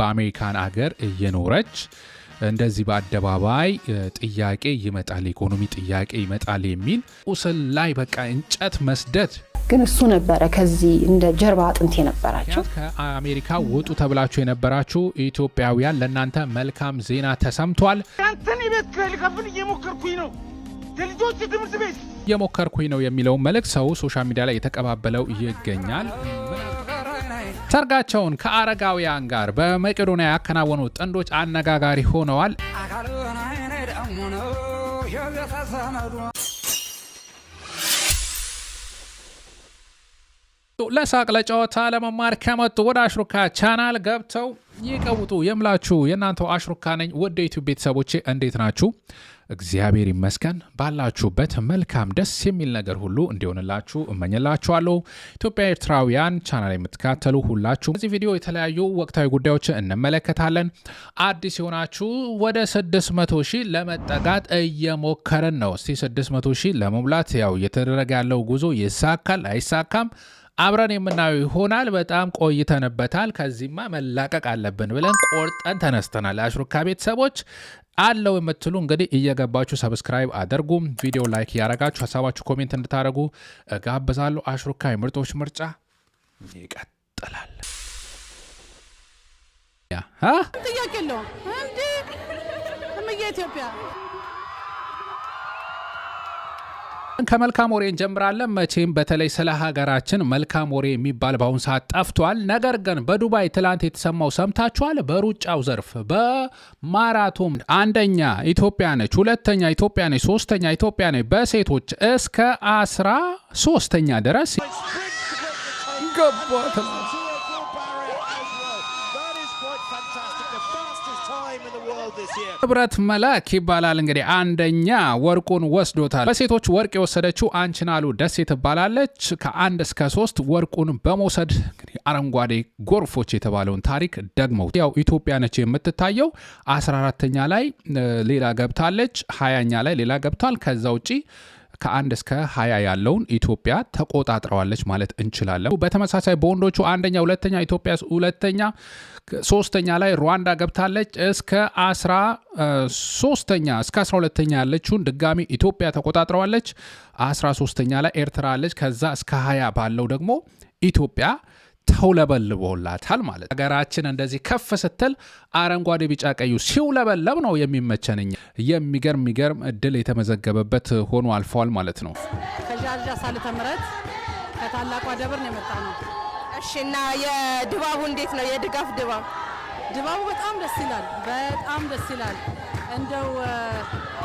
በአሜሪካን አገር እየኖረች እንደዚህ በአደባባይ ጥያቄ ይመጣል ኢኮኖሚ ጥያቄ ይመጣል የሚል ኡስል ላይ በቃ እንጨት መስደድ ግን እሱ ነበረ ከዚህ እንደ ጀርባ አጥንት የነበራችሁ ከአሜሪካ ወጡ ተብላችሁ የነበራችሁ ኢትዮጵያውያን ለእናንተ መልካም ዜና ተሰምቷል። አንተን ቤት ከልከፍል እየሞከርኩኝ ነው ለልጆች ትምህርት ቤት እየሞከርኩኝ ነው የሚለው መልእክት ሰው ሶሻል ሚዲያ ላይ የተቀባበለው ይገኛል። ሰርጋቸውን ከአረጋውያን ጋር በመቄዶንያ ያከናወኑ ጥንዶች አነጋጋሪ ሆነዋል። ለሳቅ ለጨዋታ ለመማር ከመጡ ወደ አሽሩካ ቻናል ገብተው ይቀውጡ የምላችሁ የእናንተው አሽሩካ ነኝ። ወደ ዩቲዩብ ቤተሰቦቼ እንዴት ናችሁ? እግዚአብሔር ይመስገን። ባላችሁበት መልካም ደስ የሚል ነገር ሁሉ እንዲሆንላችሁ እመኝላችኋለሁ። ኢትዮጵያ ኤርትራውያን ቻናል የምትከታተሉ ሁላችሁ በዚህ ቪዲዮ የተለያዩ ወቅታዊ ጉዳዮችን እንመለከታለን። አዲስ የሆናችሁ ወደ 600,000 ለመጠጋት እየሞከረን ነው። እስቲ 600,000 ለመሙላት ያው እየተደረገ ያለው ጉዞ ይሳካል አይሳካም አብረን የምናየው ይሆናል። በጣም ቆይተንበታል። ከዚህማ መላቀቅ አለብን ብለን ቆርጠን ተነስተናል። አሽሩካ ቤተሰቦች አለው የምትሉ እንግዲህ እየገባችሁ ሰብስክራይብ አድርጉ፣ ቪዲዮ ላይክ ያረጋችሁ ሐሳባችሁ ኮሜንት እንድታደርጉ ጋብዛለሁ። አሽሩካ የምርጦች ምርጫ ይቀጥላል። ጥያቄ የለውም እንዴ ኢትዮጵያ ከመልካም ወሬ እንጀምራለን። መቼም በተለይ ስለ ሀገራችን መልካም ወሬ የሚባል በአሁን ሰዓት ጠፍቷል። ነገር ግን በዱባይ ትላንት የተሰማው ሰምታችኋል። በሩጫው ዘርፍ በማራቶን አንደኛ ኢትዮጵያ ነች፣ ሁለተኛ ኢትዮጵያ ነች፣ ሶስተኛ ኢትዮጵያ ነች። በሴቶች እስከ 13ኛ ድረስ ገባት። ህብረት መላክ ይባላል እንግዲህ አንደኛ ወርቁን ወስዶታል። በሴቶች ወርቅ የወሰደችው አንችናሉ ደሴ ትባላለች። ከ1 እስከ 3 ወርቁን በመውሰድ እንግዲህ አረንጓዴ ጎርፎች የተባለውን ታሪክ ደግመው ያው ኢትዮጵያ ነች የምትታየው። 14ኛ ላይ ሌላ ገብታለች፣ 20ኛ ላይ ሌላ ገብቷል። ከዛ ውጪ ከ1 እስከ 20 ያለውን ኢትዮጵያ ተቆጣጥረዋለች ማለት እንችላለን። በተመሳሳይ በወንዶቹ አንደኛ ሁለተኛ ኢትዮጵያ ሁለተኛ፣ ሶስተኛ ላይ ሩዋንዳ ገብታለች። እስከ 13ኛ እስከ 12ኛ ያለችውን ድጋሚ ኢትዮጵያ ተቆጣጥረዋለች። 13ኛ ላይ ኤርትራ አለች። ከዛ እስከ 20 ባለው ደግሞ ኢትዮጵያ ተውለበልቦላታል ማለት። ሀገራችን እንደዚህ ከፍ ስትል አረንጓዴ ቢጫ ቀዩ ሲውለበለብ ነው የሚመቸንኝ። የሚገርም እድል የተመዘገበበት ሆኖ አልፏል ማለት ነው። ከጃርጃ ሳልተ ምረት ከታላቋ ደብር ነው የመጣ ነው። እሺ እና የድባቡ እንዴት ነው? የድጋፍ ድባቡ በጣም ደስ ይላል። በጣም ደስ ይላል። እንደው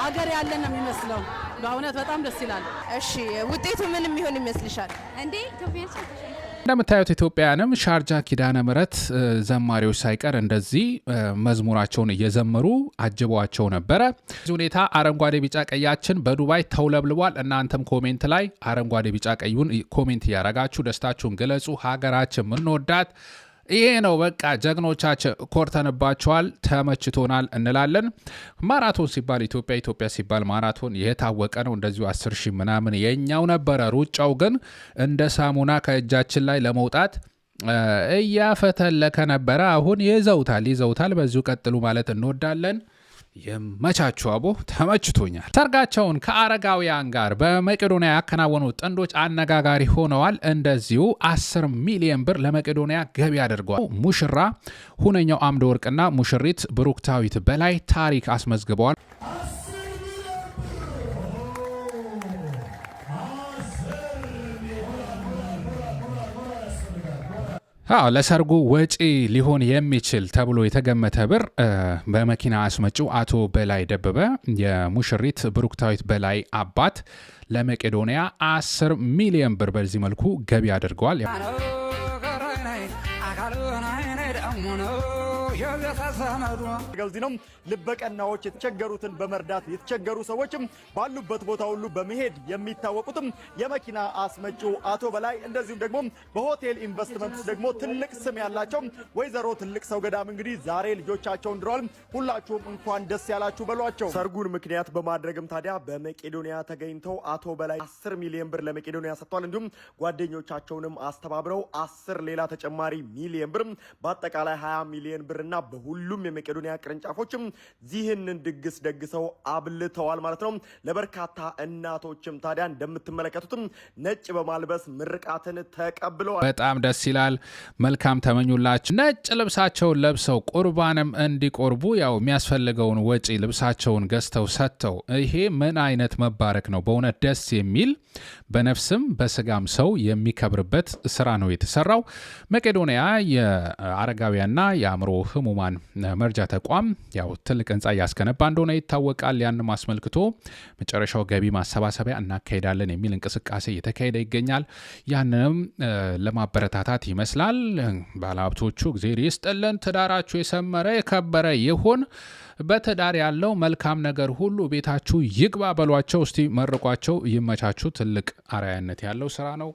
ሀገር ያለን ነው የሚመስለው። በእውነት በጣም ደስ ይላል። እሺ ውጤቱ ምን የሚሆን ይመስልሻል? እንዴ ኢትዮጵያ እንደምታዩት ኢትዮጵያውያንም ሻርጃ ኪዳነ ምሕረት ዘማሪዎች ሳይቀር እንደዚህ መዝሙራቸውን እየዘመሩ አጅበዋቸው ነበረ። በዚህ ሁኔታ አረንጓዴ ቢጫ ቀያችን በዱባይ ተውለብልቧል። እናንተም ኮሜንት ላይ አረንጓዴ ቢጫ ቀዩን ኮሜንት እያረጋችሁ ደስታችሁን ገለጹ። ሀገራችን ምንወዳት ይሄ ነው። በቃ ጀግኖቻችን ኮርተንባቸዋል፣ ተመችቶናል እንላለን። ማራቶን ሲባል ኢትዮጵያ ሲባል ማራቶን የታወቀ ነው። እንደዚሁ 10,000 ምናምን የኛው ነበረ። ሩጫው ግን እንደ ሳሙና ከእጃችን ላይ ለመውጣት እያፈተለከ ነበረ። አሁን ይዘውታል። በዚሁ ቀጥሉ ማለት እንወዳለን። የመቻችሁ አቦ ተመችቶኛል። ሰርጋቸውን ከአረጋውያን ጋር በመቄዶንያ ያከናወኑ ጥንዶች አነጋጋሪ ሆነዋል። እንደዚሁ 10 ሚሊዮን ብር ለመቄዶንያ ገቢ አድርገዋል። ሙሽራ ሁነኛው አምደ ወርቅና ሙሽሪት ብሩክታዊት በላይ ታሪክ አስመዝግበዋል። ለሰርጉ ወጪ ሊሆን የሚችል ተብሎ የተገመተ ብር በመኪና አስመጪው አቶ በላይ ደበበ የሙሽሪት ብሩክታዊት በላይ አባት ለመቄዶንያ 10 ሚሊዮን ብር በዚህ መልኩ ገቢ አድርገዋል። ገልዚኖም ልበቀናዎች የተቸገሩትን በመርዳት የተቸገሩ ሰዎችም ባሉበት ቦታ ሁሉ በመሄድ የሚታወቁትም የመኪና አስመጪው አቶ በላይ እንደዚሁም ደግሞ በሆቴል ኢንቨስትመንት ደግሞ ትልቅ ስም ያላቸው ወይዘሮ ትልቅ ሰው ገዳም እንግዲህ ዛሬ ልጆቻቸውን ድረዋል። ሁላችሁም እንኳን ደስ ያላችሁ በሏቸው። ሰርጉን ምክንያት በማድረግም ታዲያ በመቄዶንያ ተገኝተው አቶ በላይ 10 ሚሊዮን ብር ለመቄዶንያ ሰጥቷል። እንዲሁም ጓደኞቻቸውንም አስተባብረው 10 ሌላ ተጨማሪ ሚሊዮን ብር በአጠቃላይ 20 ሚሊዮን ብር ማዕከልና በሁሉም የመቄዶንያ ቅርንጫፎችም ይህንን ድግስ ደግሰው አብልተዋል ማለት ነው። ለበርካታ እናቶችም ታዲያ እንደምትመለከቱትም ነጭ በማልበስ ምርቃትን ተቀብለዋል። በጣም ደስ ይላል። መልካም ተመኙላችሁ። ነጭ ልብሳቸውን ለብሰው ቁርባንም እንዲቆርቡ ያው የሚያስፈልገውን ወጪ ልብሳቸውን ገዝተው ሰጥተው ይሄ ምን አይነት መባረክ ነው! በእውነት ደስ የሚል በነፍስም በስጋም ሰው የሚከብርበት ስራ ነው የተሰራው። መቄዶንያ የአረጋውያንና የአእምሮ ህሙማን መርጃ ተቋም ያው ትልቅ ህንፃ እያስገነባ እንደሆነ ይታወቃል። ያንም አስመልክቶ መጨረሻው ገቢ ማሰባሰቢያ እናካሄዳለን የሚል እንቅስቃሴ እየተካሄደ ይገኛል። ያንንም ለማበረታታት ይመስላል። ባለሀብቶቹ እግዜር ይስጥልን፣ ትዳራችሁ የሰመረ የከበረ ይሁን፣ በትዳር ያለው መልካም ነገር ሁሉ ቤታችሁ ይግባ በሏቸው። እስቲ መርቋቸው፣ ይመቻችሁ። ትልቅ አርአያነት ያለው ስራ ነው።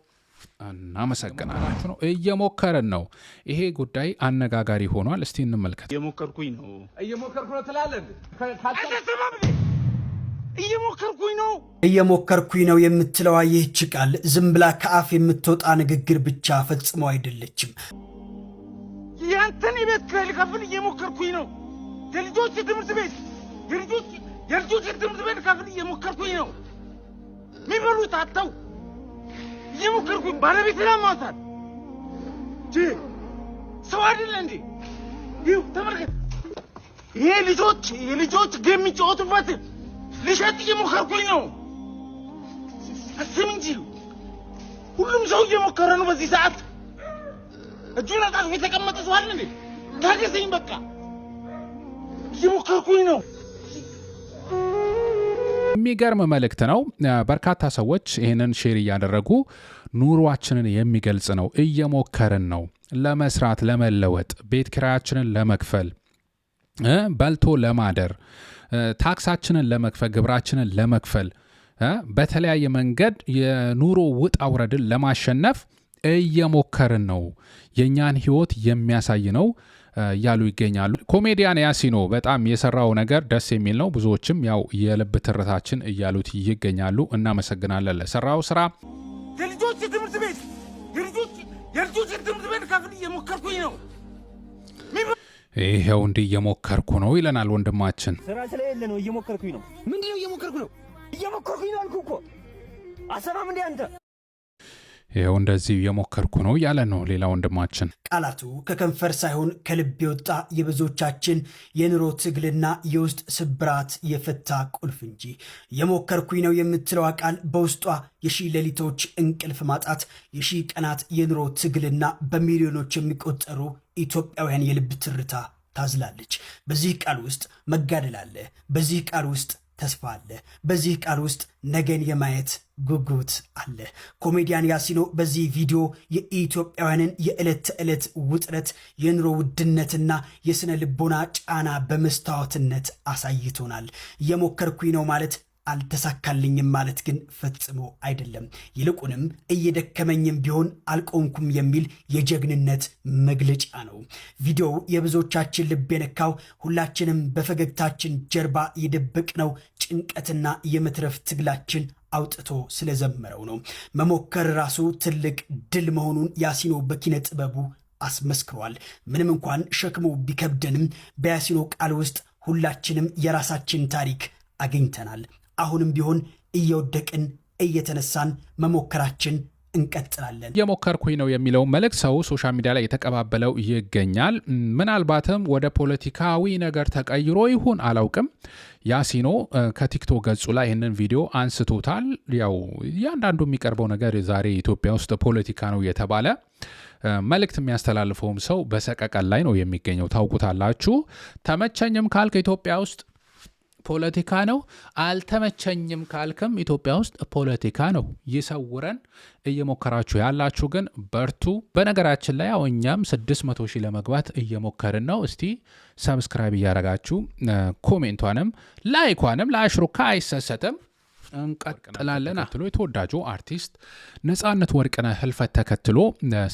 እናመሰግናላችሁ ነው። እየሞከርን ነው። ይሄ ጉዳይ አነጋጋሪ ሆኗል። እስቲ እንመልከት። እየሞከርኩኝ ነው ትላለህ። እየሞከርኩኝ ነው የምትለዋ ይህች ቃል ዝም ብላ ከአፍ የምትወጣ ንግግር ብቻ ፈጽሞ አይደለችም። ያንተን የቤት ኪራይ ልከፍል እየሞከርኩኝ ነው። የልጆች ትምህርት ቤት ልከፍል እየሞከርኩኝ ነው። የሚበሉት አጥተው እየሞከርኩኝ ባለቤት ላማታል ሰው አይደለ እንዴ? ይኸው ተመልከት። ይሄ የልጆች ጌም የሚጫወቱበት ልሸጥ እየሞከርኩኝ ነው። አስብ እንጂ ሁሉም ሰው እየሞከረ ነው። በዚህ ሰዓት እጁን አጣጥፎ የተቀመጠ ሰው አለ እንዴ? ታገሰኝ፣ በቃ እየሞከርኩኝ ነው። የሚገርም መልእክት ነው። በርካታ ሰዎች ይህንን ሼር እያደረጉ ኑሯችንን የሚገልጽ ነው። እየሞከርን ነው ለመስራት፣ ለመለወጥ፣ ቤት ኪራያችንን ለመክፈል፣ በልቶ ለማደር፣ ታክሳችንን ለመክፈል፣ ግብራችንን ለመክፈል፣ በተለያየ መንገድ የኑሮ ውጣ ውረድን ለማሸነፍ እየሞከርን ነው። የእኛን ህይወት የሚያሳይ ነው እያሉ ይገኛሉ። ኮሜዲያን ያሲኖ በጣም የሰራው ነገር ደስ የሚል ነው። ብዙዎችም ያው የልብ ትርታችን እያሉት ይገኛሉ። እናመሰግናለን ለሰራው ስራ። የልጆች ትምህርት ቤት ከፍል እየሞከርኩኝ ነው። ይሄው እንዲህ እየሞከርኩ ነው ይለናል ወንድማችን። ስራ ስለሌለ ነው እየሞከርኩኝ ነው። ምንድነው እየሞከርኩ ነው? እየሞከርኩኝ ነው አልኩህ እኮ። አሰማም እንዴ አንተ? ይሄው እንደዚህ እየሞከርኩ ነው ያለ ነው ሌላ ወንድማችን። ቃላቱ ከከንፈር ሳይሆን ከልብ የወጣ የብዙዎቻችን የኑሮ ትግልና የውስጥ ስብራት የፈታ ቁልፍ እንጂ እየሞከርኩኝ ነው የምትለዋ ቃል በውስጧ የሺህ ሌሊቶች እንቅልፍ ማጣት፣ የሺህ ቀናት የኑሮ ትግልና በሚሊዮኖች የሚቆጠሩ ኢትዮጵያውያን የልብ ትርታ ታዝላለች። በዚህ ቃል ውስጥ መጋደል አለ። በዚህ ቃል ውስጥ ተስፋ አለ። በዚህ ቃል ውስጥ ነገን የማየት ጉጉት አለ። ኮሜዲያን ያሲኖ በዚህ ቪዲዮ የኢትዮጵያውያንን የዕለት ተዕለት ውጥረት፣ የኑሮ ውድነትና የስነ ልቦና ጫና በመስታወትነት አሳይቶናል። እየሞከርኩኝ ነው ማለት አልተሳካልኝም ማለት ግን ፈጽሞ አይደለም። ይልቁንም እየደከመኝም ቢሆን አልቆምኩም የሚል የጀግንነት መግለጫ ነው። ቪዲዮው የብዙዎቻችን ልብ የነካው ሁላችንም በፈገግታችን ጀርባ የደበቅነው ጭንቀትና የመትረፍ ትግላችን አውጥቶ ስለዘመረው ነው። መሞከር ራሱ ትልቅ ድል መሆኑን ያሲኖ በኪነ ጥበቡ አስመስክሯል። ምንም እንኳን ሸክሙ ቢከብደንም በያሲኖ ቃል ውስጥ ሁላችንም የራሳችን ታሪክ አግኝተናል። አሁንም ቢሆን እየወደቅን እየተነሳን መሞከራችን እንቀጥላለን። እየሞከርኩኝ ነው የሚለው መልእክት ሰው ሶሻል ሚዲያ ላይ የተቀባበለው ይገኛል። ምናልባትም ወደ ፖለቲካዊ ነገር ተቀይሮ ይሁን አላውቅም። ያሲኖ ከቲክቶክ ገጹ ላይ ይህንን ቪዲዮ አንስቶታል። ያው እያንዳንዱ የሚቀርበው ነገር ዛሬ ኢትዮጵያ ውስጥ ፖለቲካ ነው የተባለ መልእክት የሚያስተላልፈውም ሰው በሰቀቀን ላይ ነው የሚገኘው። ታውቁታላችሁ። ተመቸኝም ካልክ ኢትዮጵያ ውስጥ ፖለቲካ ነው፣ አልተመቸኝም ካልክም ኢትዮጵያ ውስጥ ፖለቲካ ነው። ይሰውረን። እየሞከራችሁ ያላችሁ ግን በርቱ። በነገራችን ላይ ያው እኛም 600 ሺህ ለመግባት እየሞከርን ነው። እስቲ ሰብስክራይብ እያረጋችሁ ኮሜንቷንም ላይኳንም ለአሽሩካ አይሰሰትም እንቀጥላለን። ተከትሎ የተወዳጁ አርቲስት ነጻነት ወርቅነህ ህልፈት ተከትሎ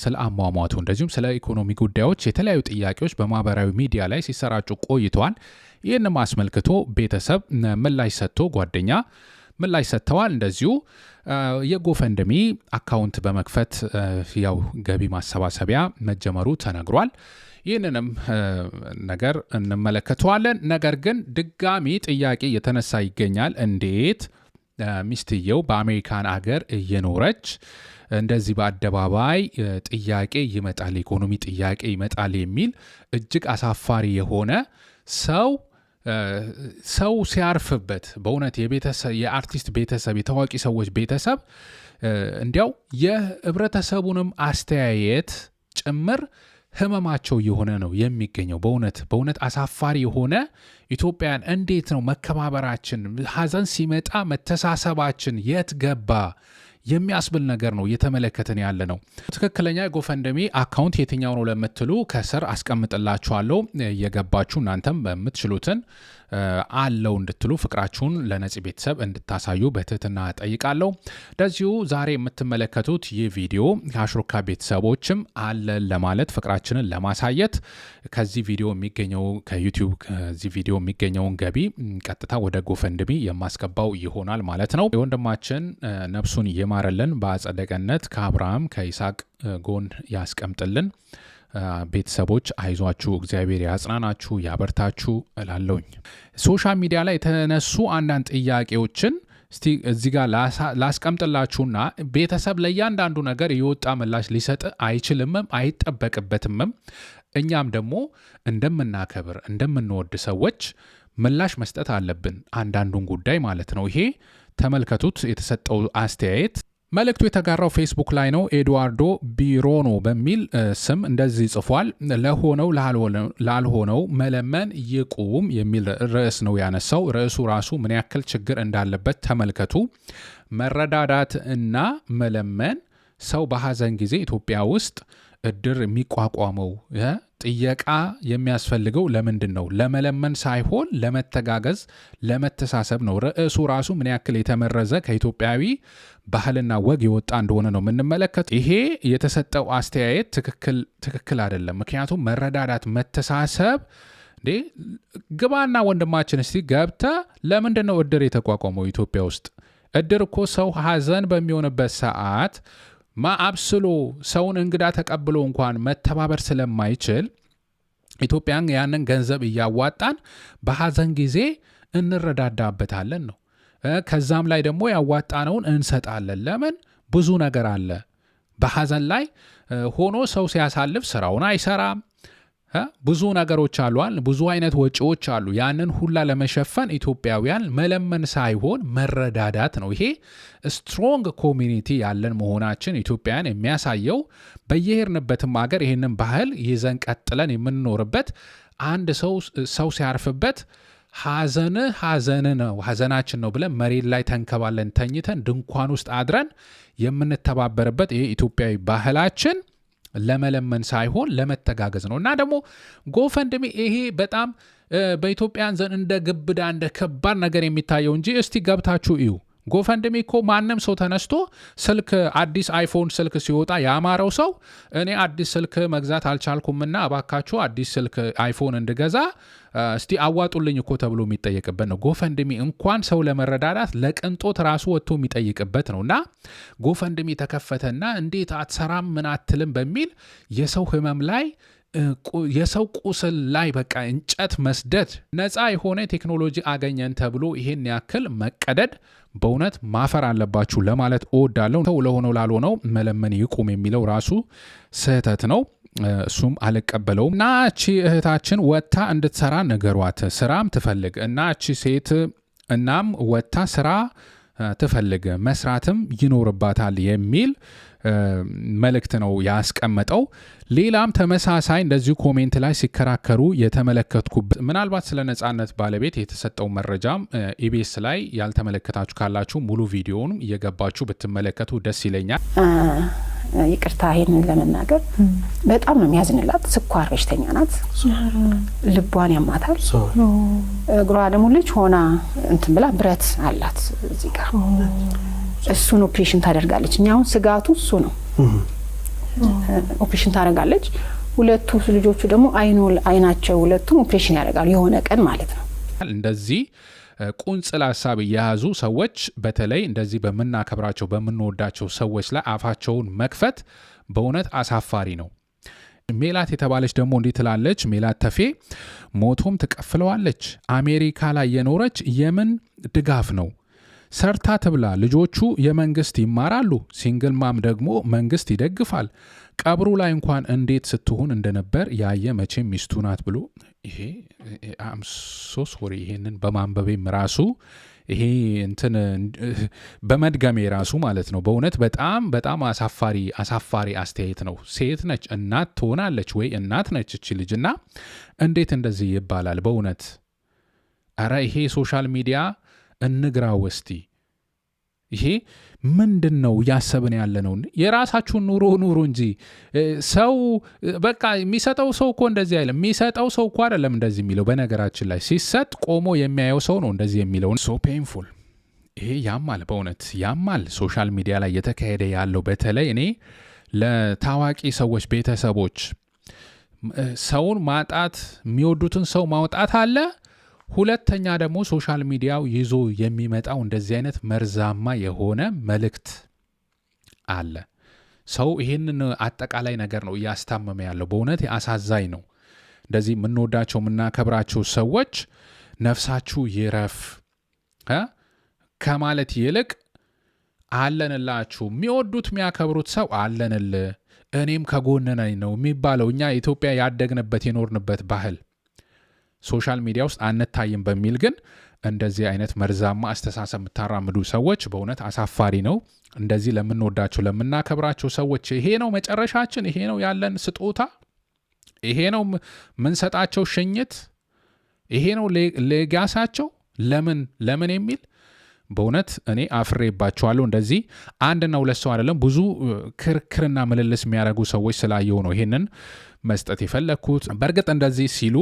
ስለ አሟሟቱ እንደዚሁም ስለ ኢኮኖሚ ጉዳዮች የተለያዩ ጥያቄዎች በማህበራዊ ሚዲያ ላይ ሲሰራጩ ቆይተዋል። ይህንም አስመልክቶ ቤተሰብ ምላሽ ሰጥቶ ጓደኛ ምላሽ ሰጥተዋል። እንደዚሁ የጎፈንድሚ አካውንት በመክፈት ያው ገቢ ማሰባሰቢያ መጀመሩ ተነግሯል። ይህንንም ነገር እንመለከተዋለን። ነገር ግን ድጋሚ ጥያቄ የተነሳ ይገኛል። እንዴት ሚስትየው በአሜሪካን አገር እየኖረች እንደዚህ በአደባባይ ጥያቄ ይመጣል፣ ኢኮኖሚ ጥያቄ ይመጣል የሚል እጅግ አሳፋሪ የሆነ ሰው ሲያርፍበት በእውነት የአርቲስት ቤተሰብ የታዋቂ ሰዎች ቤተሰብ እንዲያው የህብረተሰቡንም አስተያየት ጭምር ህመማቸው የሆነ ነው የሚገኘው። በእውነት አሳፋሪ የሆነ ኢትዮጵያን እንዴት ነው መከባበራችን፣ ሀዘን ሲመጣ መተሳሰባችን የት ገባ የሚያስብል ነገር ነው እየተመለከትን ያለ ነው። ትክክለኛ የጎፈንድሚ አካውንት የትኛው ነው ለምትሉ ከስር አስቀምጥላችኋለሁ። እየገባችሁ እናንተም በምትችሉትን አለው እንድትሉ ፍቅራችሁን ለነፂ ቤተሰብ እንድታሳዩ በትህትና ጠይቃለሁ። እንደዚሁ ዛሬ የምትመለከቱት ይህ ቪዲዮ ከአሽሩካ ቤተሰቦችም አለን ለማለት ፍቅራችንን ለማሳየት ከዚህ ቪዲዮ የሚገኘው ከዩቲዩብ ከዚህ ቪዲዮ የሚገኘውን ገቢ ቀጥታ ወደ ጎፈንድሚ የማስገባው ይሆናል ማለት ነው። የወንድማችን ነፍሱን ይማረልን፣ በአጸደ ገነት ከአብርሃም ከይስሐቅ ጎን ያስቀምጥልን። ቤተሰቦች አይዟችሁ፣ እግዚአብሔር ያጽናናችሁ፣ ያበርታችሁ እላለሁኝ። ሶሻል ሚዲያ ላይ የተነሱ አንዳንድ ጥያቄዎችን እስቲ እዚህ ጋር ላስቀምጥላችሁና ቤተሰብ ለእያንዳንዱ ነገር የወጣ ምላሽ ሊሰጥ አይችልምም አይጠበቅበትምም። እኛም ደግሞ እንደምናከብር እንደምንወድ ሰዎች ምላሽ መስጠት አለብን፣ አንዳንዱን ጉዳይ ማለት ነው። ይሄ ተመልከቱት። የተሰጠው አስተያየት መልእክቱ የተጋራው ፌስቡክ ላይ ነው። ኤድዋርዶ ቢሮኖ በሚል ስም እንደዚህ ጽፏል። ለሆነው ላልሆነው መለመን ይቁም የሚል ርዕስ ነው ያነሳው። ርዕሱ ራሱ ምን ያክል ችግር እንዳለበት ተመልከቱ። መረዳዳት እና መለመን ሰው በሀዘን ጊዜ ኢትዮጵያ ውስጥ እድር የሚቋቋመው ጥየቃ የሚያስፈልገው ለምንድን ነው? ለመለመን ሳይሆን ለመተጋገዝ፣ ለመተሳሰብ ነው። ርዕሱ ራሱ ምን ያክል የተመረዘ ከኢትዮጵያዊ ባህልና ወግ የወጣ እንደሆነ ነው የምንመለከት። ይሄ የተሰጠው አስተያየት ትክክል አይደለም። ምክንያቱም መረዳዳት፣ መተሳሰብ ግባና ወንድማችን እስቲ ገብተ ለምንድን ነው እድር የተቋቋመው ኢትዮጵያ ውስጥ? እድር እኮ ሰው ሀዘን በሚሆንበት ሰዓት አብስሎ ሰውን እንግዳ ተቀብሎ እንኳን መተባበር ስለማይችል ኢትዮጵያን ያንን ገንዘብ እያዋጣን በሀዘን ጊዜ እንረዳዳበታለን ነው። ከዛም ላይ ደግሞ ያዋጣነውን እንሰጣለን። ለምን? ብዙ ነገር አለ። በሀዘን ላይ ሆኖ ሰው ሲያሳልፍ ስራውን አይሰራም። ብዙ ነገሮች አሉ፣ ብዙ አይነት ወጪዎች አሉ። ያንን ሁላ ለመሸፈን ኢትዮጵያውያን መለመን ሳይሆን መረዳዳት ነው። ይሄ ስትሮንግ ኮሚኒቲ ያለን መሆናችን ኢትዮጵያውያን የሚያሳየው በየሄድንበትም ሀገር ይህንን ባህል ይዘን ቀጥለን የምንኖርበት አንድ ሰው ሲያርፍበት ሀዘን ነው ሀዘናችን ነው ብለን መሬት ላይ ተንከባለን ተኝተን ድንኳን ውስጥ አድረን የምንተባበርበት ይሄ ኢትዮጵያዊ ባህላችን ለመለመን ሳይሆን ለመተጋገዝ ነው። እና ደግሞ ጎፈንድሚ ይሄ በጣም በኢትዮጵያን ዘንድ እንደ ግብዳ እንደ ከባድ ነገር የሚታየው እንጂ እስቲ ገብታችሁ እዩ። ጎፈንድሚ እኮ ማንም ሰው ተነስቶ ስልክ አዲስ አይፎን ስልክ ሲወጣ ያማረው ሰው እኔ አዲስ ስልክ መግዛት አልቻልኩምና እባካችሁ አዲስ ስልክ አይፎን እንድገዛ እስቲ አዋጡልኝ እኮ ተብሎ የሚጠየቅበት ነው። ጎፈንድሚ እንኳን ሰው ለመረዳዳት ለቅንጦት ራሱ ወጥቶ የሚጠይቅበት ነው። እና ጎፈንድሚ ተከፈተና እንዴት አትሰራም ምን አትልም በሚል የሰው ህመም ላይ የሰው ቁስል ላይ በቃ እንጨት መስደድ ነፃ የሆነ ቴክኖሎጂ አገኘን ተብሎ ይሄን ያክል መቀደድ በእውነት ማፈር አለባችሁ ለማለት እወዳለሁ። ሰው ለሆነው ላልሆነው መለመን ይቁም የሚለው ራሱ ስህተት ነው። እሱም አልቀበለውም። እና እቺ እህታችን ወጥታ እንድትሰራ ነገሯት። ስራም ትፈልግ እና እቺ ሴት እናም ወጥታ ስራ ትፈልግ መስራትም ይኖርባታል የሚል መልእክት ነው ያስቀመጠው። ሌላም ተመሳሳይ እንደዚሁ ኮሜንት ላይ ሲከራከሩ የተመለከትኩበት ምናልባት ስለ ነጻነት ባለቤት የተሰጠው መረጃም ኢቢኤስ ላይ ያልተመለከታችሁ ካላችሁ ሙሉ ቪዲዮውን እየገባችሁ ብትመለከቱ ደስ ይለኛል። ይቅርታ ይሄንን ለመናገር በጣም ነው የሚያዝንላት። ስኳር በሽተኛ ናት። ልቧን ያማታል። እግሯ ደግሞ ልጅ ሆና እንትን ብላ ብረት አላት እዚህ ጋር እሱን ኦፕሬሽን ታደርጋለች። እኛ አሁን ስጋቱ እሱ ነው። ኦፕሬሽን ታደርጋለች። ሁለቱ ልጆቹ ደግሞ አይናቸው ሁለቱም ኦፕሬሽን ያደርጋሉ የሆነ ቀን ማለት ነው። እንደዚህ ቁንጽል ሀሳብ የያዙ ሰዎች በተለይ እንደዚህ በምናከብራቸው በምንወዳቸው ሰዎች ላይ አፋቸውን መክፈት በእውነት አሳፋሪ ነው። ሜላት የተባለች ደግሞ እንዲህ ትላለች። ሜላት ተፌ ሞቶም ትቀፍለዋለች። አሜሪካ ላይ የኖረች የምን ድጋፍ ነው? ሰርታ ትብላ። ልጆቹ የመንግስት ይማራሉ። ሲንግል ማም ደግሞ መንግስት ይደግፋል። ቀብሩ ላይ እንኳን እንዴት ስትሆን እንደነበር ያየ መቼም ሚስቱ ናት ብሎ ይሄ አምሶስ ወሬ ይሄንን በማንበቤም ራሱ ይሄ እንትን በመድገሜ ራሱ ማለት ነው በእውነት በጣም አሳፋሪ አስተያየት ነው። ሴት ነች፣ እናት ትሆናለች ወይ እናት ነች እቺ ልጅና እንዴት እንደዚህ ይባላል? በእውነት አረ ይሄ ሶሻል ሚዲያ እንግራው እስቲ። ይሄ ምንድን ነው እያሰብን ያለ ነው? የራሳችሁን ኑሮ እንጂ ሰው በቃ የሚሰጠው ሰው እኮ እንደዚህ አይደለም። የሚሰጠው ሰው እኮ አይደለም እንደዚህ የሚለው። በነገራችን ላይ ሲሰጥ ቆሞ የሚያየው ሰው ነው እንደዚህ የሚለው። ሶ ፔንፉል። ይሄ ያማል፣ በእውነት ያማል። ሶሻል ሚዲያ ላይ እየተካሄደ ያለው በተለይ እኔ ለታዋቂ ሰዎች ቤተሰቦች ሰውን ማጣት፣ የሚወዱትን ሰው ማውጣት አለ። ሁለተኛ ደግሞ ሶሻል ሚዲያው ይዞ የሚመጣው እንደዚህ አይነት መርዛማ የሆነ መልእክት አለ። ሰው ይህንን አጠቃላይ ነገር ነው እያስታመመ ያለው። በእውነት አሳዛኝ ነው። እንደዚህ የምንወዳቸው የምናከብራቸው ሰዎች ነፍሳችሁ ይረፍ ከማለት ይልቅ አለንላችሁ፣ የሚወዱት የሚያከብሩት ሰው አለንል፣ እኔም ከጎን ነኝ ነው የሚባለው። እኛ ኢትዮጵያ ያደግንበት የኖርንበት ባህል ሶሻል ሚዲያ ውስጥ አንታይም በሚል ግን እንደዚህ አይነት መርዛማ አስተሳሰብ የምታራምዱ ሰዎች በእውነት አሳፋሪ ነው። እንደዚህ ለምንወዳቸው ለምናከብራቸው ሰዎች ይሄ ነው መጨረሻችን፣ ይሄ ነው ያለን ስጦታ፣ ይሄ ነው ምንሰጣቸው ሽኝት፣ ይሄ ነው ሌጋሳቸው ለምን የሚል በእውነት እኔ አፍሬባቸዋለሁ። እንደዚህ አንድና ሁለት ሰው አይደለም ብዙ ክርክርና ምልልስ የሚያደርጉ ሰዎች ስላየው ነው ይሄንን መስጠት የፈለግኩት። በእርግጥ እንደዚህ ሲሉ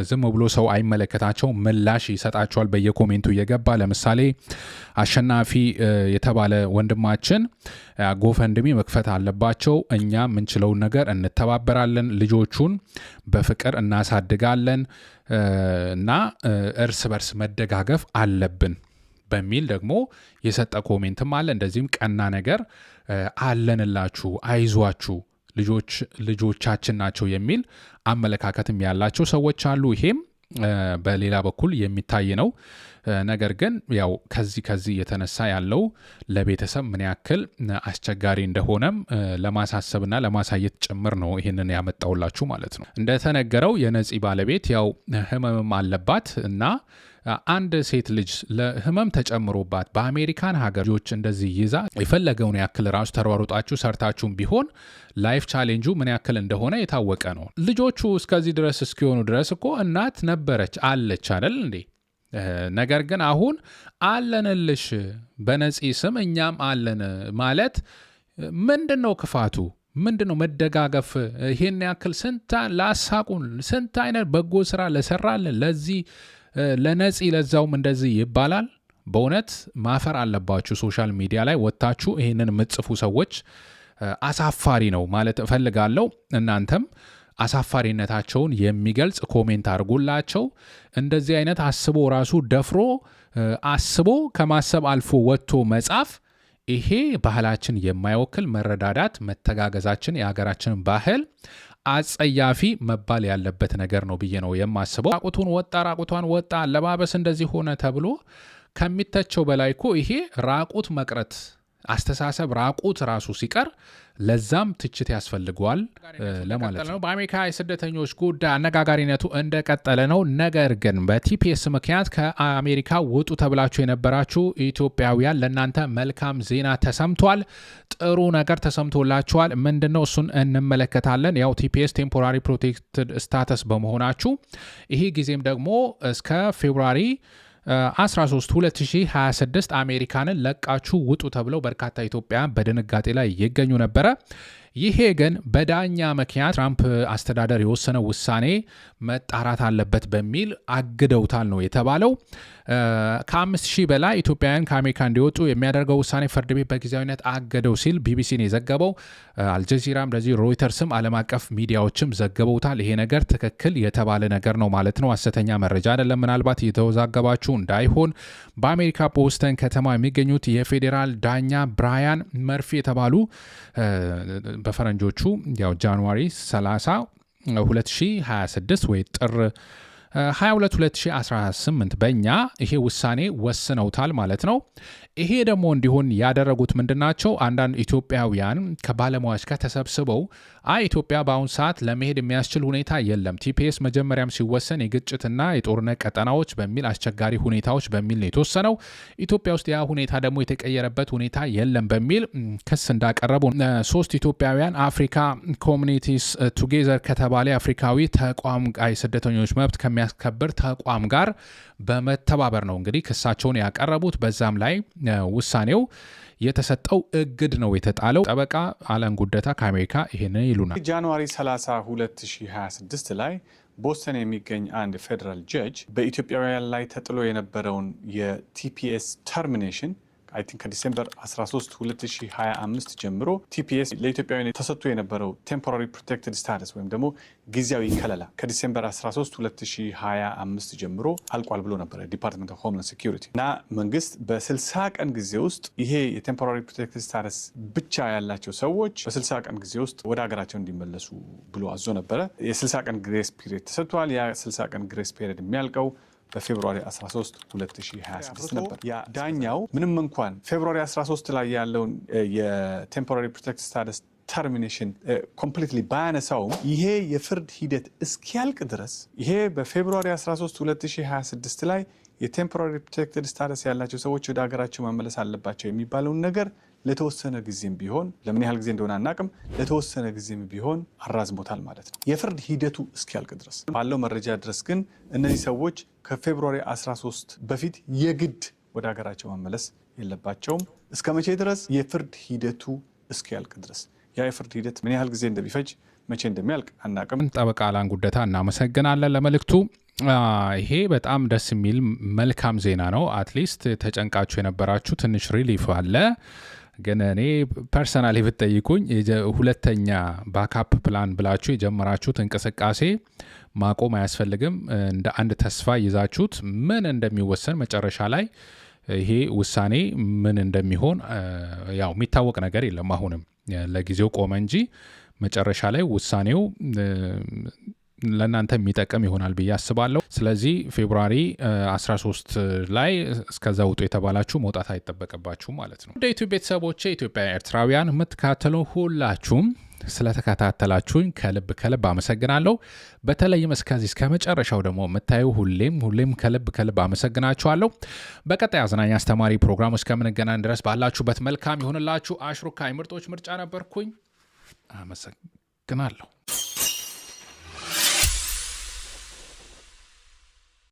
ዝም ብሎ ሰው አይመለከታቸው፣ ምላሽ ይሰጣቸዋል በየኮሜንቱ እየገባ። ለምሳሌ አሸናፊ የተባለ ወንድማችን ጎፈንድሚ መክፈት አለባቸው፣ እኛ የምንችለውን ነገር እንተባበራለን፣ ልጆቹን በፍቅር እናሳድጋለን እና እርስ በርስ መደጋገፍ አለብን በሚል ደግሞ የሰጠ ኮሜንትም አለ። እንደዚህም ቀና ነገር አለንላችሁ፣ አይዟችሁ፣ ልጆቻችን ናቸው የሚል አመለካከትም ያላቸው ሰዎች አሉ። ይሄም በሌላ በኩል የሚታይ ነው። ነገር ግን ያው ከዚህ የተነሳ ያለው ለቤተሰብ ምን ያክል አስቸጋሪ እንደሆነም ለማሳሰብና ለማሳየት ጭምር ነው ይህንን ያመጣውላችሁ ማለት ነው። እንደተነገረው የነፂ ባለቤት ያው ህመምም አለባት እና አንድ ሴት ልጅ ለህመም ተጨምሮባት በአሜሪካን ሀገር ልጆች እንደዚህ ይዛ የፈለገውን ያክል ራሱ ተሯሩጣችሁ ሰርታችሁም ቢሆን ላይፍ ቻሌንጁ ምን ያክል እንደሆነ የታወቀ ነው። ልጆቹ እስከዚህ ድረስ እስኪሆኑ ድረስ እኮ እናት ነበረች አለች አይደል እንዴ? ነገር ግን አሁን አለንልሽ በነፂ ስም እኛም አለን ማለት ምንድን ነው ክፋቱ? ምንድን ነው መደጋገፍ? ይሄን ያክል ላሳቁን ስንት አይነት በጎ ስራ ለሰራልን ለዚህ ለነፂ ለዛውም እንደዚህ ይባላል። በእውነት ማፈር አለባችሁ። ሶሻል ሚዲያ ላይ ወጥታችሁ ይህንን የምትጽፉ ሰዎች አሳፋሪ ነው ማለት እፈልጋለሁ። እናንተም አሳፋሪነታቸውን የሚገልጽ ኮሜንት አድርጉላቸው። እንደዚህ አይነት አስቦ ራሱ ደፍሮ አስቦ ከማሰብ አልፎ ወጥቶ መጻፍ ይሄ ባህላችን የማይወክል መረዳዳት፣ መተጋገዛችን የሀገራችንን ባህል አጸያፊ መባል ያለበት ነገር ነው ብዬ ነው የማስበው። ራቁቷን ወጣ አለባበስ እንደዚህ ሆነ ተብሎ ከሚተቸው በላይ እኮ ይሄ ራቁት መቅረት አስተሳሰብ ራቁት ራሱ ሲቀር ለዛም ትችት ያስፈልገዋል ለማለት ነው። በአሜሪካ የስደተኞች ጉዳይ አነጋጋሪነቱ እንደቀጠለ ነው። ነገር ግን በቲፒኤስ ምክንያት ከአሜሪካ ውጡ ተብላችሁ የነበራችሁ ኢትዮጵያውያን ለእናንተ መልካም ዜና ተሰምቷል። ጥሩ ነገር ተሰምቶላችኋል። ምንድነው? እሱን እንመለከታለን። ያው ቲፒኤስ ቴምፖራሪ ፕሮቴክትድ ስታተስ በመሆናችሁ ይሄ ጊዜም ደግሞ እስከ ፌብሩዋሪ 13 2026 አሜሪካንን ለቃችሁ ውጡ ተብለው በርካታ ኢትዮጵያውያን በድንጋጤ ላይ ይገኙ ነበረ። ይሄ ግን በዳኛ ምክንያት ትራምፕ አስተዳደር የወሰነው ውሳኔ መጣራት አለበት በሚል አግደውታል ነው የተባለው። ከ5000 በላይ ኢትዮጵያውያን ከአሜሪካ እንዲወጡ የሚያደርገው ውሳኔ ፍርድ ቤት በጊዜያዊነት አገደው ሲል ቢቢሲን የዘገበው፣ አልጀዚራም እንደዚህ ሮይተርስም ዓለም አቀፍ ሚዲያዎችም ዘግበውታል። ይሄ ነገር ትክክል የተባለ ነገር ነው ማለት ነው። ሐሰተኛ መረጃ አይደለም። ምናልባት የተወዛገባችሁ እንዳይሆን በአሜሪካ ቦስተን ከተማ የሚገኙት የፌዴራል ዳኛ ብራያን መርፊ የተባሉ በፈረንጆቹ ያው ጃንዋሪ 30 2026 ወይ ጥር 22 2018 በእኛ ይሄ ውሳኔ ወስነውታል ማለት ነው። ይሄ ደግሞ እንዲሆን ያደረጉት ምንድናቸው? አንዳንድ ኢትዮጵያውያን ከባለሙያዎች ጋር ተሰብስበው ኢትዮጵያ በአሁኑ ሰዓት ለመሄድ የሚያስችል ሁኔታ የለም፣ ቲፒኤስ መጀመሪያም ሲወሰን የግጭትና የጦርነት ቀጠናዎች በሚል አስቸጋሪ ሁኔታዎች በሚል ነው የተወሰነው። ኢትዮጵያ ውስጥ ያ ሁኔታ ደግሞ የተቀየረበት ሁኔታ የለም በሚል ክስ እንዳቀረቡ 3 ኢትዮጵያውያን አፍሪካ ኮሚኒቲስ ቱጌዘር ከተባለ አፍሪካዊ ተቋም ስደተኞች መብት ከሚያስከብር ተቋም ጋር በመተባበር ነው እንግዲህ ክሳቸውን ያቀረቡት። በዛም ላይ ውሳኔው የተሰጠው እግድ ነው የተጣለው። ጠበቃ አለን ጉደታ ከአሜሪካ ይሄንን ይሉናል። ጃንዋሪ 30 2026 ላይ ቦስተን የሚገኝ አንድ ፌደራል ጀጅ በኢትዮጵያውያን ላይ ተጥሎ የነበረውን የቲፒኤስ ተርሚኔሽን አይ ቲንክ ከዲሴምበር 13 2025 ጀምሮ ቲፒኤስ ለኢትዮጵያውያን ተሰጥቶ የነበረው ቴምፖራሪ ፕሮቴክትድ ስታተስ ወይም ደግሞ ጊዜያዊ ከለላ ከዲሴምበር 13 2025 ጀምሮ አልቋል ብሎ ነበረ ዲፓርትመንት ኦፍ ሆምላንድ ሴኩሪቲ እና መንግስት በ60 ቀን ጊዜ ውስጥ ይሄ የቴምፖራሪ ፕሮቴክትድ ስታተስ ብቻ ያላቸው ሰዎች በ60 ቀን ጊዜ ውስጥ ወደ ሀገራቸው እንዲመለሱ ብሎ አዞ ነበረ። የ60 ቀን ግሬስ ፒሪየድ ተሰጥቷል። ያ 60 ቀን ግሬስ ፒሪየድ የሚያልቀው በፌብሩዋሪ 13 2026 ነበር። ያ ዳኛው ምንም እንኳን ፌብሩዋሪ 13 ላይ ያለውን የቴምፖራሪ ፕሮቴክትድ ስታተስ ተርሚኔሽን ኮምፕሊትሊ ባያነሳውም ይሄ የፍርድ ሂደት እስኪያልቅ ድረስ ይሄ በፌብሩዋሪ 13 2026 ላይ የቴምፖራሪ ፕሮቴክትድ ስታተስ ያላቸው ሰዎች ወደ ሀገራቸው መመለስ አለባቸው የሚባለውን ነገር ለተወሰነ ጊዜም ቢሆን ለምን ያህል ጊዜ እንደሆነ አናቅም፣ ለተወሰነ ጊዜም ቢሆን አራዝሞታል ማለት ነው የፍርድ ሂደቱ እስኪያልቅ ድረስ። ባለው መረጃ ድረስ ግን እነዚህ ሰዎች ከፌብሩዋሪ 13 በፊት የግድ ወደ ሀገራቸው መመለስ የለባቸውም። እስከ መቼ ድረስ? የፍርድ ሂደቱ እስኪያልቅ ድረስ። ያ የፍርድ ሂደት ምን ያህል ጊዜ እንደሚፈጅ መቼ እንደሚያልቅ አናቅም። ጠበቃ አለን ጉደታ እናመሰግናለን ለመልእክቱ። ይሄ በጣም ደስ የሚል መልካም ዜና ነው። አትሊስት ተጨንቃችሁ የነበራችሁ ትንሽ ሪሊፍ አለ። ግን እኔ ፐርሰናሊ ብትጠይቁኝ ሁለተኛ ባካፕ ፕላን ብላችሁ የጀመራችሁት እንቅስቃሴ ማቆም አያስፈልግም። እንደ አንድ ተስፋ ይዛችሁት ምን እንደሚወሰን መጨረሻ ላይ ይሄ ውሳኔ ምን እንደሚሆን ያው የሚታወቅ ነገር የለም። አሁንም ለጊዜው ቆመ እንጂ መጨረሻ ላይ ውሳኔው ለእናንተ የሚጠቅም ይሆናል ብዬ አስባለሁ። ስለዚህ ፌብሩዋሪ 13 ላይ እስከዛ ውጡ የተባላችሁ መውጣት አይጠበቅባችሁ ማለት ነው። ወደ ዩቲዩብ ቤተሰቦቼ ኢትዮጵያ ኤርትራውያን የምትከታተሉ ሁላችሁም ስለተከታተላችሁኝ ከልብ አመሰግናለሁ። በተለይም እስከ መጨረሻው ደግሞ የምታዩ ሁሌም ከልብ አመሰግናችኋለሁ። በቀጣይ አዝናኝ አስተማሪ ፕሮግራም እስከምንገናኝ ድረስ ባላችሁበት መልካም ይሁንላችሁ። አሽሩካ የምርጦች ምርጫ ነበርኩኝ። አመሰግናለሁ።